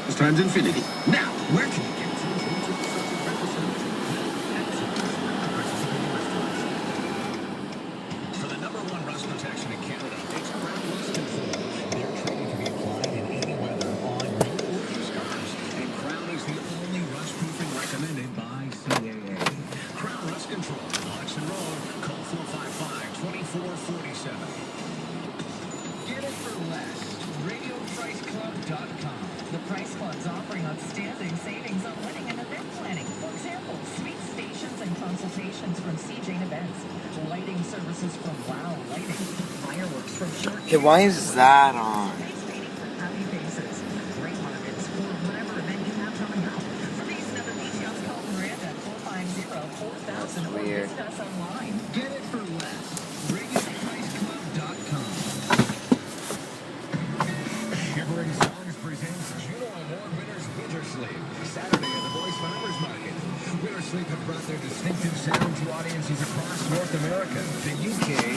Times infinity. Now, where can you get for the #1 rust protection in Canada? It's Crown Rust Control. They're trained to be applied in any weather on new or used cars. And Crown is the only rust proofing recommended by CAA. Crown Rust Control. Hodgson Road. Call 455-2447. Get it for less. RadioPriceClub.com. The Price Club's offering outstanding savings on wedding and event planning. For example, suite stations and consultations from CJ Events, lighting services from Wow Lighting, fireworks from Short. Okay, why is that on? Face painting from Happy Faces, great markets for whatever event you have coming up. For these and other details, call Miranda at 450-4000 or Weird. visit us online. Get it for less. RadioPriceClub.com. Shivering Songs presents Juno Award winners Winter Sleep. Saturday at the Boys Farmers Market. Winter Sleep have brought their distinctive sound to audiences across North America, the UK,